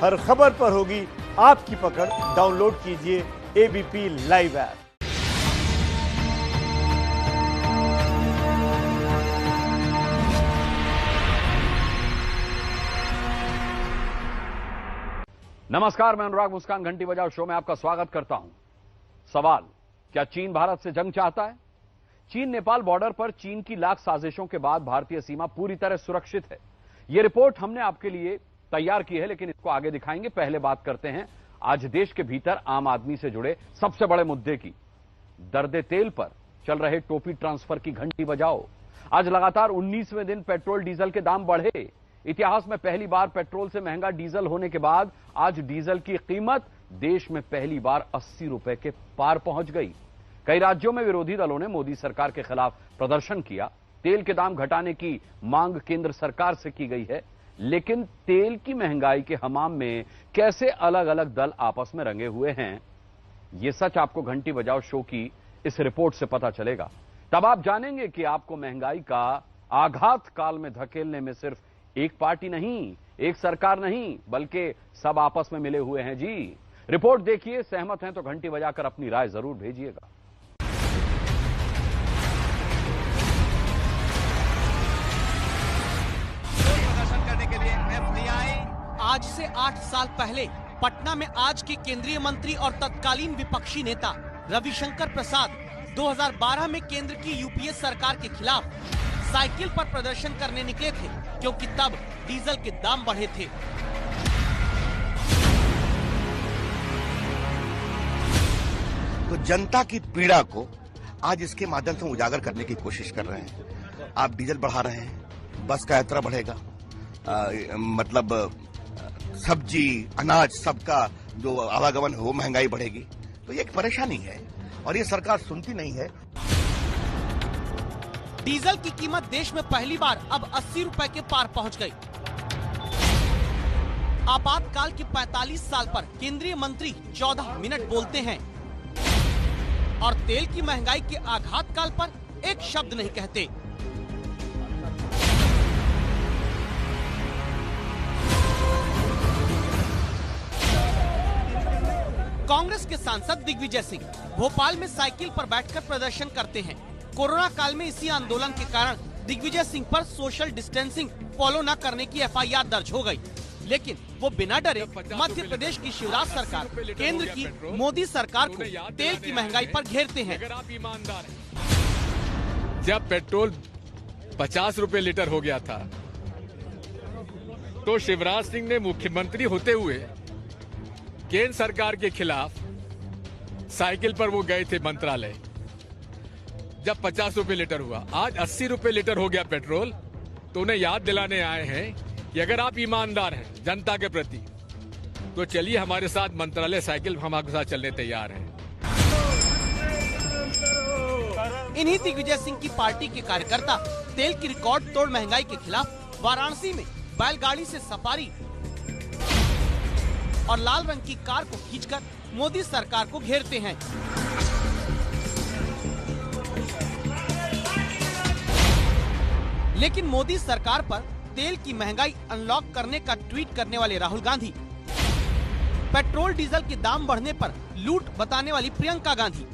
हर खबर पर होगी आपकी पकड़। डाउनलोड कीजिए एबीपी लाइव ऐप। नमस्कार, मैं अनुराग मुस्कान घंटी बजाओ शो में आपका स्वागत करता हूं। सवाल, क्या चीन भारत से जंग चाहता है? चीन नेपाल बॉर्डर पर चीन की लाख साजिशों के बाद भारतीय सीमा पूरी तरह सुरक्षित है। यह रिपोर्ट हमने आपके लिए तैयार की है, लेकिन इसको आगे दिखाएंगे। पहले बात करते हैं आज देश के भीतर आम आदमी से जुड़े सबसे बड़े मुद्दे की। दर्दे तेल पर चल रहे टोपी ट्रांसफर की घंटी बजाओ। आज लगातार 19वें दिन पेट्रोल डीजल के दाम बढ़े। इतिहास में पहली बार पेट्रोल से महंगा डीजल होने के बाद आज डीजल की कीमत देश में पहली बार 80 रुपए के पार पहुंच गई। कई राज्यों में विरोधी दलों ने मोदी सरकार के खिलाफ प्रदर्शन किया। तेल के दाम घटाने की मांग केंद्र सरकार से की गई है, लेकिन तेल की महंगाई के हमाम में कैसे अलग अलग दल आपस में रंगे हुए हैं, यह सच आपको घंटी बजाओ शो की इस रिपोर्ट से पता चलेगा। तब आप जानेंगे कि आपको महंगाई का आघात काल में धकेलने में सिर्फ एक पार्टी नहीं, एक सरकार नहीं, बल्कि सब आपस में मिले हुए हैं जी। रिपोर्ट देखिए, सहमत हैं तो घंटी बजाकर अपनी राय जरूर भेजिएगा। प्रदर्शन करने के लिए एफडीआई। आज से 8 साल पहले पटना में आज के केंद्रीय मंत्री और तत्कालीन विपक्षी नेता रविशंकर प्रसाद 2012 में केंद्र की यूपीए सरकार के खिलाफ साइकिल पर प्रदर्शन करने निकले थे, क्योंकि तब डीजल के दाम बढ़े थे। तो जनता की पीड़ा को आज इसके माध्यम से उजागर करने की कोशिश कर रहे हैं। आप डीजल बढ़ा रहे हैं, बस का यात्रा बढ़ेगा, मतलब सब्जी अनाज सबका जो आवागमन है वो महंगाई बढ़ेगी। तो ये एक परेशानी है और ये सरकार सुनती नहीं है। डीजल की कीमत देश में पहली बार अब 80 रुपए के पार पहुंच गई। आपातकाल के 45 साल पर केंद्रीय मंत्री 14 मिनट बोलते हैं और तेल की महंगाई के आघात काल पर एक शब्द नहीं कहते। कांग्रेस के सांसद दिग्विजय सिंह भोपाल में साइकिल पर बैठकर प्रदर्शन करते हैं। कोरोना काल में इसी आंदोलन के कारण दिग्विजय सिंह पर सोशल डिस्टेंसिंग फॉलो न करने की एफआईआर दर्ज हो गई, लेकिन वो बिना डरे मध्य प्रदेश की शिवराज सरकार, केंद्र की मोदी सरकार को तेल की महंगाई पर घेरते हैं। अगर आप ईमानदार हैं, जब पेट्रोल 50 रुपए लीटर हो गया था तो शिवराज सिंह ने मुख्यमंत्री होते हुए केंद्र सरकार के खिलाफ साइकिल पर वो गए थे मंत्रालय। जब 50 रुपए लीटर हुआ, आज 80 रुपए लीटर हो गया पेट्रोल, तो उन्हें याद दिलाने आए हैं कि अगर आप ईमानदार हैं जनता के प्रति तो चलिए हमारे साथ मंत्रालय साइकिल हमारे साथ चलने तैयार हैं। इन्हीं दिग्विजय सिंह की पार्टी के कार्यकर्ता तेल की रिकॉर्ड तोड़ महंगाई के खिलाफ वाराणसी में बैलगाड़ी से सफारी और लाल रंग की कार को खींचकर मोदी सरकार को घेरते हैं। लेकिन मोदी सरकार पर तेल की महंगाई अनलॉक करने का ट्वीट करने वाले राहुल गांधी, पेट्रोल डीजल के दाम बढ़ने पर लूट बताने वाली प्रियंका गांधी,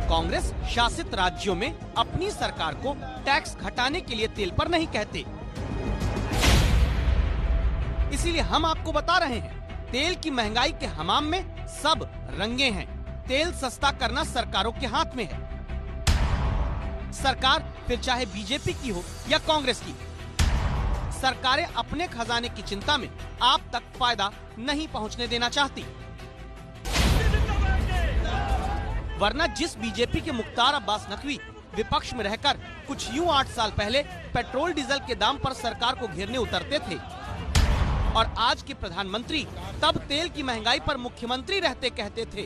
कांग्रेस शासित राज्यों में अपनी सरकार को टैक्स घटाने के लिए तेल पर नहीं कहते। इसीलिए हम आपको बता रहे हैं, तेल की महंगाई के हमाम में सब रंगे हैं। तेल सस्ता करना सरकारों के हाथ में है। सरकार फिर चाहे बीजेपी की हो या कांग्रेस की, सरकारें अपने खजाने की चिंता में आप तक फायदा नहीं पहुंचने देना चाहती। वरना जिस बीजेपी के मुख्तार अब्बास नकवी विपक्ष में रहकर कुछ यूं 8 साल पहले पेट्रोल डीजल के दाम पर सरकार को घेरने उतरते थे, और आज के प्रधानमंत्री तब तेल की महंगाई पर मुख्यमंत्री रहते कहते थे,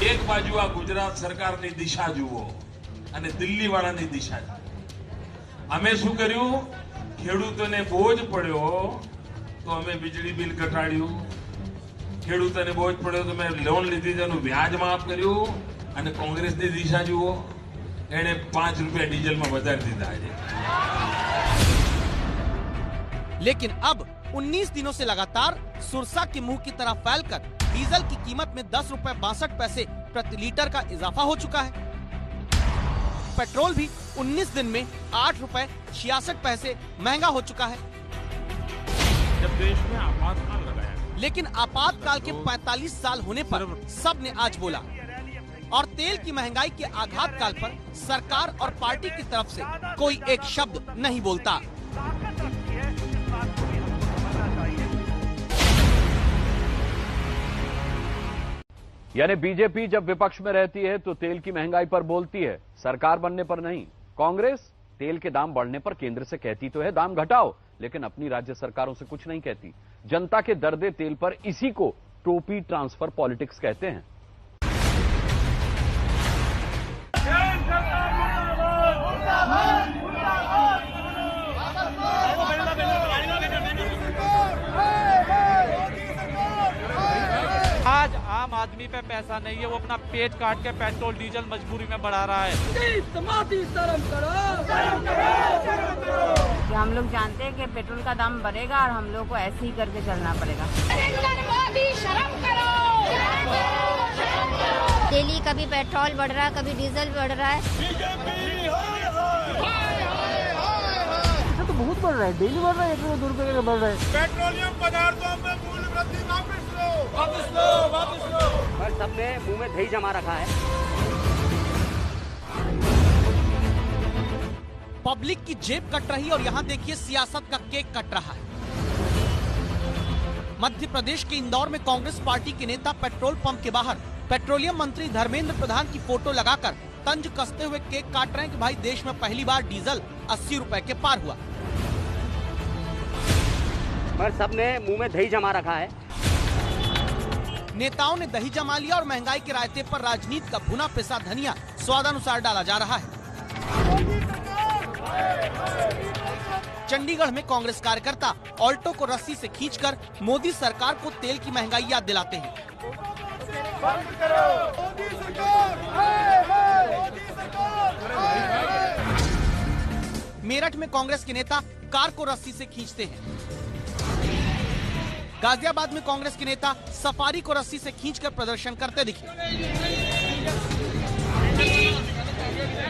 एक बाजू आ गुजरात सरकार ની દિશા જુઓ અને દિલ્હી વાળાની દિશા જુઓ। અમે શું કર્યું? ખેડૂતોને બોજ પડ્યો તો અમે વીજળી બિલ ઘટાડ્યું, ખેડૂતોને બોજ પડ્યો તો મેં લોન લીધી તેનું વ્યાજ માફ કર્યું, અને કોંગ્રેસની દિશા જુઓ, એણે 5 રૂપિયા ડીઝલમાં વધારી દીધા છે। लेकिन अब 19 दिनों से लगातार सुरसा के मुंह की तरह फैलकर डीजल की कीमत में 10 रुपए 62 पैसे प्रति लीटर का इजाफा हो चुका है। पेट्रोल भी 19 दिन में 8 रुपए 66 पैसे महंगा हो चुका है। जब देश में आपातकाल लगाया, लेकिन आपातकाल के 45 साल होने पर सब ने आज बोला और तेल की महंगाई के आघात काल पर सरकार और पार्टी की तरफ से कोई एक शब्द नहीं बोलता। यानी बीजेपी जब विपक्ष में रहती है तो तेल की महंगाई पर बोलती है, सरकार बनने पर नहीं। कांग्रेस तेल के दाम बढ़ने पर केंद्र से कहती तो है दाम घटाओ, लेकिन अपनी राज्य सरकारों से कुछ नहीं कहती। जनता के दर्दे तेल पर इसी को टोपी ट्रांसफर पॉलिटिक्स कहते हैं। आज आम आदमी पे पैसा नहीं है, वो अपना पेट काट के पेट्रोल डीजल मजबूरी में बढ़ा रहा है। हम लोग जानते हैं कि पेट्रोल का दाम बढ़ेगा और हम लोग को ऐसे ही करके चलना पड़ेगा। डेली कभी पेट्रोल बढ़ रहा है, कभी डीजल बढ़ रहा है। तो बहुत बढ़ रहा है, डेली बढ़ रहा है, 1 2 रुपए बढ़ रहा है। पेट्रोलियम पदार्थों में मूल्य वृद्धि वापस लो। पर सबने मुंह में दही जमा रखा है। पब्लिक की जेब कट रही और यहाँ देखिए सियासत का केक कट रहा है। मध्य प्रदेश के इंदौर में कांग्रेस पार्टी के नेता पेट्रोल पंप के बाहर पेट्रोलियम मंत्री धर्मेंद्र प्रधान की फोटो लगाकर तंज कसते हुए केक काट रहे हैं कि भाई देश में पहली बार डीजल 80 रुपए के पार हुआ। पर सबने मुंह में दही जमा रखा है। नेताओं ने दही जमा लिया और महंगाई के रायते पर राजनीति का भुना पिसा धनिया स्वादानुसार डाला जा रहा है। चंडीगढ़ में कांग्रेस कार्यकर्ता ऑल्टो को रस्सी से खींचकर मोदी सरकार को तेल की महंगाई याद दिलाते हैं। मेरठ में कांग्रेस के नेता कार को रस्सी से खींचते हैं। गाजियाबाद में कांग्रेस के नेता सफारी को रस्सी से खींचकर प्रदर्शन करते दिखे।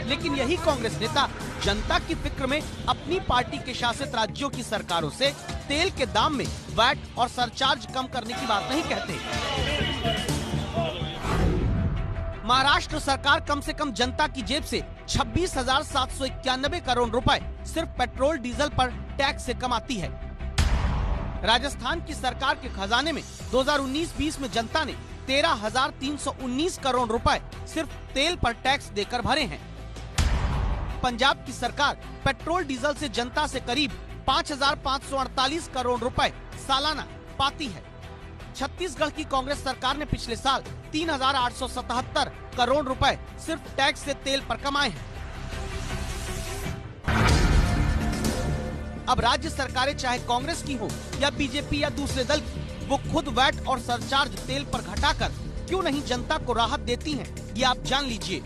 लेकिन यही कांग्रेस नेता जनता की फिक्र में अपनी पार्टी के शासित राज्यों की सरकारों से तेल के दाम में वैट और सरचार्ज कम करने की बात नहीं कहते। महाराष्ट्र सरकार कम से कम जनता की जेब से 26,791 करोड़ रुपए सिर्फ पेट्रोल डीजल पर टैक्स से कमाती है। राजस्थान की सरकार के खजाने में 2019-20 में जनता ने 13,319 करोड़ रुपए सिर्फ तेल पर टैक्स देकर भरे हैं। पंजाब की सरकार पेट्रोल डीजल से जनता से करीब 5,548 करोड़ रुपए सालाना पाती है। छत्तीसगढ़ की कांग्रेस सरकार ने पिछले साल 3,877 करोड़ रुपए सिर्फ टैक्स से तेल पर कमाए हैं। अब राज्य सरकारें चाहे कांग्रेस की हो या बीजेपी या दूसरे दल की, वो खुद वैट और सरचार्ज तेल पर घटाकर क्यों नहीं जनता को राहत देती हैं, ये आप जान लीजिए।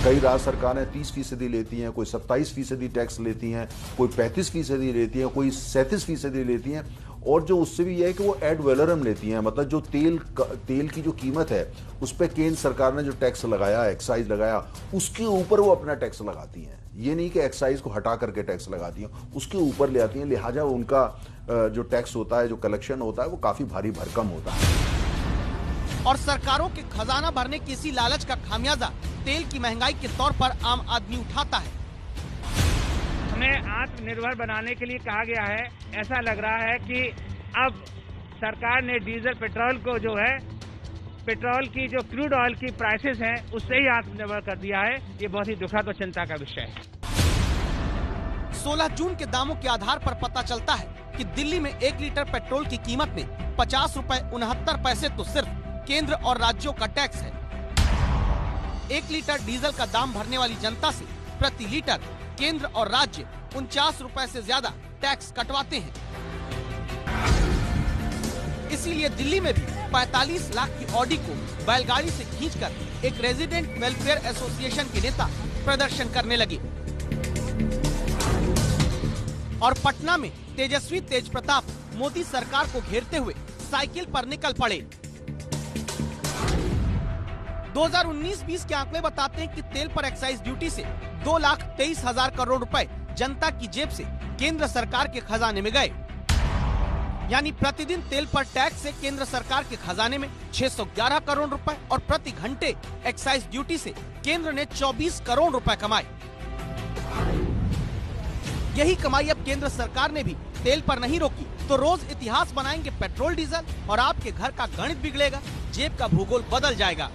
कई राज्य सरकारें 30% लेती हैं, कोई 27% टैक्स लेती हैं, कोई 35% लेती हैं, कोई 37% लेती हैं, और जो उससे भी यह है कि वो एड वैलोरम लेती हैं, मतलब जो तेल की जो कीमत है उस पर केंद्र सरकार ने जो टैक्स लगाया, एक्साइज लगाया, उसके ऊपर वो अपना टैक्स लगाती हैं। ये नहीं कि एक्साइज को हटा करके टैक्स लगाती हैं, उसके ऊपर ले आती हैं। लिहाजा उनका जो टैक्स होता है, जो कलेक्शन होता है, वो काफी भारी भरकम होता है। और सरकारों के खजाना भरने की इसी लालच का खामियाजा तेल की महंगाई के तौर पर आम आदमी उठाता है। हमें आत्मनिर्भर बनाने के लिए कहा गया है। ऐसा लग रहा है कि अब सरकार ने डीजल पेट्रोल को जो है, पेट्रोल की जो क्रूड ऑयल की प्राइसेस हैं, उससे ही आत्मनिर्भर कर दिया है। ये बहुत ही दुखद और चिंता का विषय है। 16 जून के दामों के आधार पर पता चलता है कि दिल्ली में 1 लीटर पेट्रोल की कीमत में 50 रुपए 69 पैसे तो सिर्फ केंद्र और राज्यों का टैक्स है। 1 लीटर डीजल का दाम भरने वाली जनता से प्रति लीटर केंद्र और राज्य 49 रुपए से ज्यादा टैक्स कटवाते हैं। इसीलिए दिल्ली में भी 45 लाख की ऑडी को बैलगाड़ी से खींचकर एक रेजिडेंट वेलफेयर एसोसिएशन के नेता प्रदर्शन करने लगे। और पटना में तेजस्वी तेज प्रताप मोदी सरकार को घेरते हुए साइकिल पर निकल पड़े। 2019-20 के आंकड़े बताते हैं कि तेल पर एक्साइज ड्यूटी से 2,23,000 करोड़ रुपए जनता की जेब से केंद्र सरकार के खजाने में गए। यानी प्रतिदिन तेल पर टैक्स से केंद्र सरकार के खजाने में 611 करोड़ रुपए और प्रति घंटे एक्साइज ड्यूटी से केंद्र ने 24 करोड़ रुपए कमाए। यही कमाई अब केंद्र सरकार ने भी तेल पर नहीं रोकी तो रोज इतिहास बनाएंगे पेट्रोल डीजल और आपके घर का गणित बिगड़ेगा, जेब का भूगोल बदल जाएगा।